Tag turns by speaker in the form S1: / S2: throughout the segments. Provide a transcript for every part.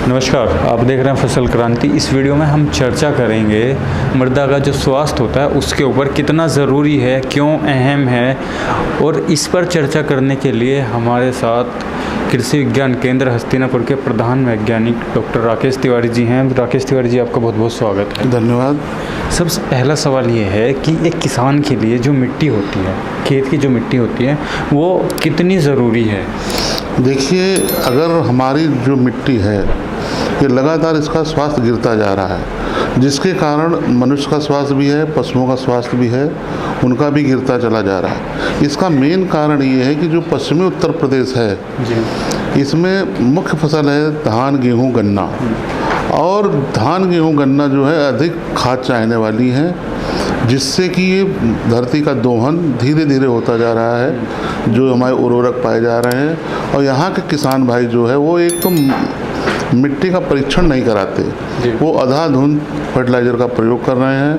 S1: नमस्कार, आप देख रहे हैं फसल क्रांति। इस वीडियो में हम चर्चा करेंगे मृदा का जो स्वास्थ्य होता है उसके ऊपर कितना ज़रूरी है, क्यों अहम है। और इस पर चर्चा करने के लिए हमारे साथ कृषि विज्ञान केंद्र हस्तिनापुर के प्रधान वैज्ञानिक डॉक्टर राकेश तिवारी जी हैं। राकेश तिवारी जी, आपका बहुत बहुत स्वागत है।
S2: धन्यवाद।
S1: सबसे पहला सवाल ये है कि एक किसान के लिए जो मिट्टी होती है, खेत की जो मिट्टी होती है, वो कितनी ज़रूरी है?
S2: देखिए, अगर हमारी जो मिट्टी है ये लगातार इसका स्वास्थ्य गिरता जा रहा है, जिसके कारण मनुष्य का स्वास्थ्य भी है, पशुओं का स्वास्थ्य भी है, उनका भी गिरता चला जा रहा है। इसका मेन कारण ये है कि जो पश्चिमी उत्तर प्रदेश है जी, इसमें मुख्य फसल है धान, गेहूँ, गन्ना। और धान, गेहूँ, गन्ना जो है अधिक खाद चाहने वाली हैं, जिससे कि ये धरती का दोहन धीरे धीरे होता जा रहा है, जो हमारे उर्वरक पाए जा रहे हैं। और यहाँ के किसान भाई जो है वो एक तो मिट्टी का परीक्षण नहीं कराते, वो अंधाधुंध फर्टिलाइज़र का प्रयोग कर रहे हैं,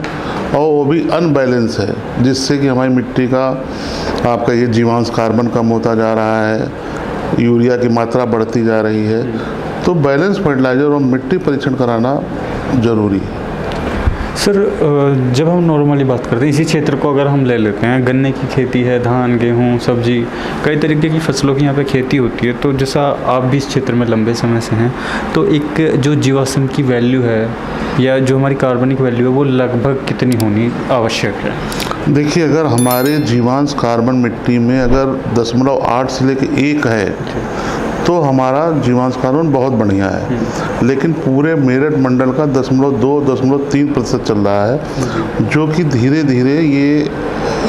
S2: और वो भी अनबैलेंस है, जिससे कि हमारी मिट्टी का आपका ये जीवांश कार्बन कम होता जा रहा है, यूरिया की मात्रा बढ़ती जा रही है। तो बैलेंस फर्टिलाइज़र और मिट्टी परीक्षण कराना ज़रूरी है।
S1: सर, जब हम नॉर्मली बात करते हैं, इसी क्षेत्र को अगर हम ले लेते हैं, गन्ने की खेती है, धान, गेहूं, सब्जी, कई तरीके की फसलों की यहाँ पे खेती होती है। तो जैसा आप भी इस क्षेत्र में लंबे समय से हैं, तो एक जो जीवाश्म की वैल्यू है या जो हमारी कार्बनिक वैल्यू है, वो लगभग कितनी होनी आवश्यक है?
S2: देखिए, अगर हमारे जीवांश कार्बन मिट्टी में अगर 0.8 से लेकर 1 है तो हमारा जीवांश कार्बन बहुत बढ़िया है। लेकिन पूरे मेरठ मंडल का 0.2-0.3% चल रहा है, जो कि धीरे धीरे ये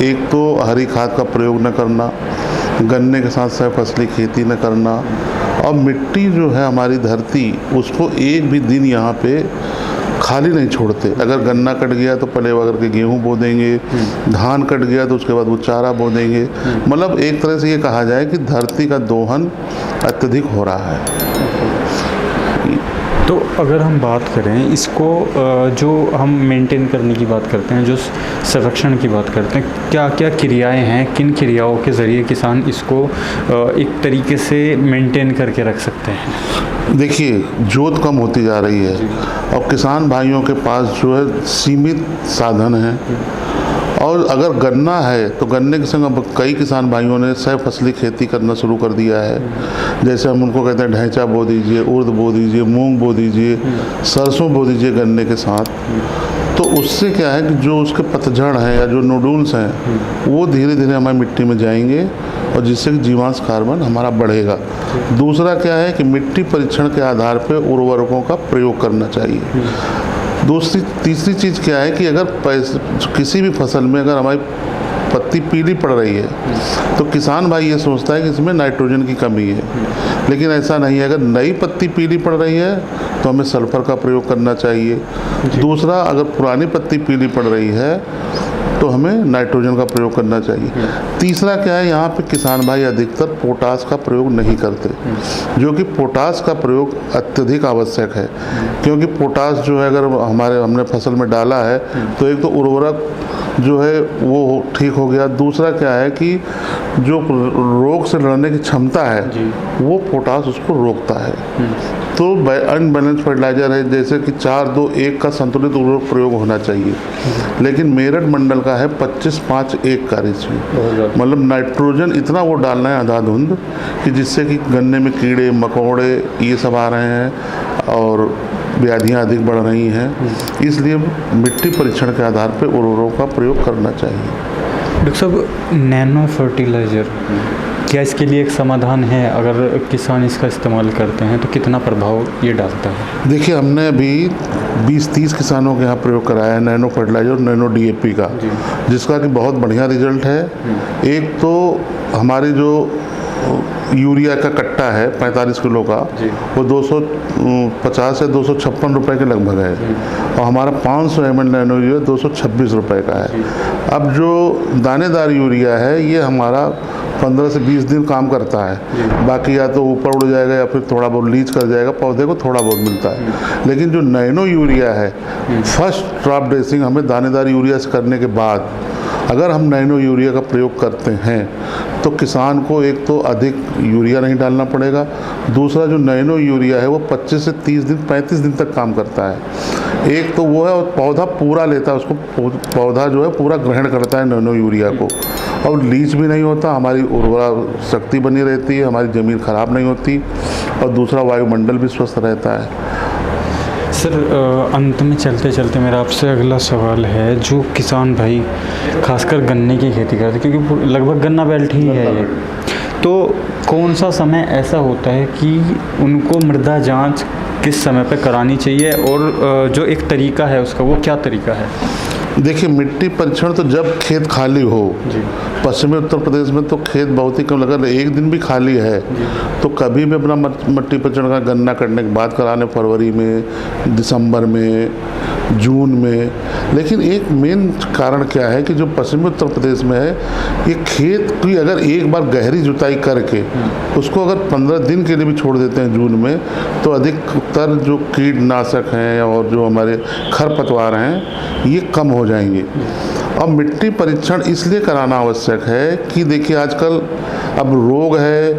S2: एक तो हरी खाद का प्रयोग न करना, गन्ने के साथ साथ फसली खेती न करना, और मिट्टी जो है हमारी धरती, उसको एक भी दिन यहाँ पे खाली नहीं छोड़ते। अगर गन्ना कट गया तो पहले अगर के गेहूँ बो देंगे, धान कट गया तो उसके बाद वो चारा बो देंगे। मतलब एक तरह से ये कहा जाए कि धरती का दोहन अत्यधिक हो रहा है।
S1: तो अगर हम बात करें इसको, जो हम मेंटेन करने की बात करते हैं, जो संरक्षण की बात करते हैं, क्या क्या क्रियाएं हैं, किन क्रियाओं के ज़रिए किसान इसको एक तरीके से मेंटेन करके रख सकते हैं?
S2: देखिए, जोत कम होती जा रही है और किसान भाइयों के पास जो है सीमित साधन हैं। और अगर गन्ना है तो गन्ने के संग अब कई किसान भाइयों ने सह फसली खेती करना शुरू कर दिया है। जैसे हम उनको कहते हैं ढैंचा बो दीजिए, उर्द बो दीजिए, मूंग बो दीजिए, सरसों बो दीजिए गन्ने के साथ। तो उससे क्या है कि जो उसके पतझड़ हैं या जो नोडुल्स हैं वो धीरे धीरे हमारी मिट्टी में जाएंगे, और जिससे कि जीवांश कार्बन हमारा बढ़ेगा। दूसरा क्या है कि मिट्टी परीक्षण के आधार पर उर्वरकों का प्रयोग करना चाहिए। तीसरी चीज़ क्या है कि अगर किसी भी फसल में अगर हमारी पत्ती पीली पड़ रही है तो किसान भाई ये सोचता है कि इसमें नाइट्रोजन की कमी है, लेकिन ऐसा नहीं है। अगर नई पत्ती पीली पड़ रही है तो हमें सल्फर का प्रयोग करना चाहिए। दूसरा, अगर पुरानी पत्ती पीली पड़ रही है तो हमें नाइट्रोजन का प्रयोग करना चाहिए। तीसरा क्या है, यहाँ पे किसान भाई अधिकतर पोटास का प्रयोग नहीं करते, जो कि पोटास का प्रयोग अत्यधिक आवश्यक है। क्योंकि पोटास जो है अगर हमने फसल में डाला है तो एक तो उर्वरक जो है वो ठीक हो गया। दूसरा क्या है कि जो रोग से लड़ने की क्षमता है वो पोटास उसको रोकता है। तो अनबैलेंस फर्टिलाइज़र है, जैसे कि 4-2-1 का संतुलित उर्वरक प्रयोग होना चाहिए। लेकिन मेरठ मंडल का है 25-5-1 का रेशियो, मतलब नाइट्रोजन इतना वो डालना है अंधाधुंध कि जिससे कि गन्ने में कीड़े मकोड़े ये सब आ रहे हैं और व्याधियाँ अधिक बढ़ रही हैं। इसलिए मिट्टी परीक्षण के आधार पर उर्वरकों का प्रयोग करना चाहिए।
S1: डॉक्टर साहब, नैनो फर्टिलाइज़र क्या इसके लिए एक समाधान है? अगर किसान इसका इस्तेमाल करते हैं तो कितना प्रभाव ये डालता है?
S2: देखिए, हमने अभी 20-30 किसानों के यहाँ प्रयोग कराया है नैनो फर्टिलाइज़र, नैनो DAP का, जिसका कि बहुत बढ़िया रिजल्ट है। एक तो हमारी जो यूरिया का कट्टा है 45 किलो का, वो 250 से 256 रुपये के लगभग है, और हमारा 500 ml नैनो यूरिया 226 रुपये का है। अब जो दानेदार यूरिया है ये हमारा 15 से 20 दिन काम करता है, बाकी या तो ऊपर उड़ जाएगा या फिर थोड़ा बहुत लीच कर जाएगा, पौधे को थोड़ा बहुत मिलता है। लेकिन जो नैनो यूरिया है, फर्स्ट ड्रॉप ड्रेसिंग हमें दानेदार यूरिया से करने के बाद अगर हम नैनो यूरिया का प्रयोग करते हैं तो किसान को एक तो अधिक यूरिया नहीं डालना पड़ेगा, दूसरा जो नैनो यूरिया है वो 25 से 30 दिन 35 दिन तक काम करता है। एक तो वो है, और पौधा पूरा लेता है उसको, पौधा जो है पूरा ग्रहण करता है नैनो यूरिया को, और लीच भी नहीं होता, हमारी उर्वरा शक्ति बनी रहती है, हमारी ज़मीन खराब नहीं होती, और दूसरा वायुमंडल भी स्वस्थ रहता है।
S1: सर अंत में चलते चलते मेरा आपसे अगला सवाल है, जो किसान भाई खासकर गन्ने की खेती करते हैं, क्योंकि लगभग गन्ना बेल्ट ही है ये, तो कौन सा समय ऐसा होता है कि उनको मृदा जांच किस समय पे करानी चाहिए, और जो एक तरीका है उसका, वो क्या तरीका है?
S2: देखिए, मिट्टी परीक्षण तो जब खेत खाली हो, पश्चिमी उत्तर प्रदेश में तो खेत बहुत ही कम, अगर एक दिन भी खाली है तो कभी भी अपना मिट्टी परीक्षण का गन्ना कटने के बाद कराने, फरवरी में, दिसंबर में, जून में। लेकिन एक मेन कारण क्या है कि जो पश्चिमी उत्तर प्रदेश में है, ये खेत की अगर एक बार गहरी जुताई करके उसको अगर 15 दिन के लिए भी छोड़ देते हैं जून में, तो अधिकतर जो कीटनाशक हैं और जो हमारे खरपतवार हैं ये कम हो जाएंगे। अब मिट्टी परीक्षण इसलिए कराना आवश्यक है कि देखिए आजकल अब रोग है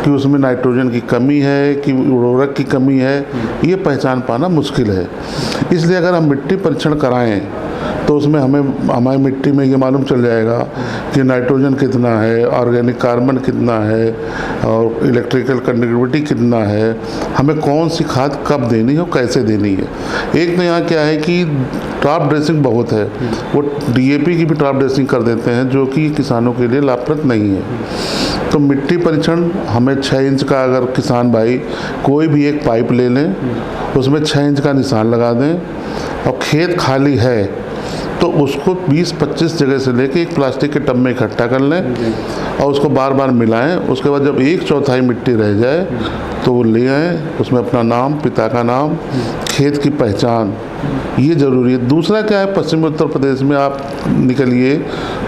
S2: कि उसमें नाइट्रोजन की कमी है कि उर्वरक की कमी है, ये पहचान पाना मुश्किल है। इसलिए अगर हम मिट्टी परीक्षण कराएं तो उसमें हमें हमारी मिट्टी में ये मालूम चल जाएगा कि नाइट्रोजन कितना है, ऑर्गेनिक कार्बन कितना है, और इलेक्ट्रिकल कंडक्टिविटी कितना है, हमें कौन सी खाद कब देनी है और कैसे देनी है। एक तो यहाँ क्या है कि टॉप ड्रेसिंग बहुत है, वो डीएपी की भी टॉप ड्रेसिंग कर देते हैं, जो कि किसानों के लिए लाभप्रद नहीं है। तो मिट्टी परीक्षण हमें 6 इंच का, अगर किसान भाई कोई भी एक पाइप ले लें, उसमें 6 इंच का निशान लगा दें, और खेत खाली है तो उसको 20-25 जगह से लेके एक प्लास्टिक के टब में इकट्ठा कर लें और उसको बार बार मिलाएं। उसके बाद जब 1/4 मिट्टी रह जाए तो वो ले आएँ, उसमें अपना नाम, पिता का नाम, खेत की पहचान, ये ज़रूरी है। दूसरा क्या है, पश्चिमी उत्तर प्रदेश में आप निकलिए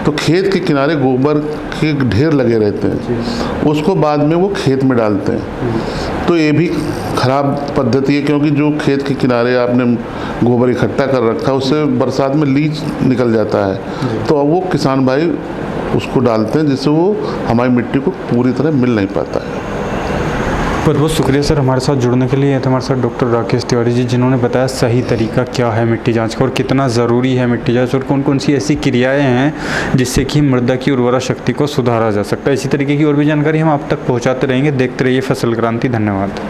S2: तो खेत के किनारे गोबर के ढेर लगे रहते हैं, उसको बाद में वो खेत में डालते हैं। तो ये भी खराब पद्धति है, क्योंकि जो खेत के किनारे आपने गोबर इकट्ठा कर रखा है उससे बरसात में लीच निकल जाता है, तो अब वो किसान भाई उसको डालते हैं, जिससे वो हमारी मिट्टी को पूरी तरह मिल नहीं पाता है।
S1: बहुत बहुत शुक्रिया सर हमारे साथ जुड़ने के लिए। हमारे साथ डॉक्टर राकेश तिवारी जी, जिन्होंने बताया सही तरीका क्या है मिट्टी जांच का और कितना ज़रूरी है मिट्टी जांच, और कौन कौन सी ऐसी क्रियाएं हैं जिससे कि मृदा की उर्वरा शक्ति को सुधारा जा सकता है। इसी तरीके की और भी जानकारी हम आप तक पहुंचाते रहेंगे। देखते रहिए फसल क्रांति। धन्यवाद।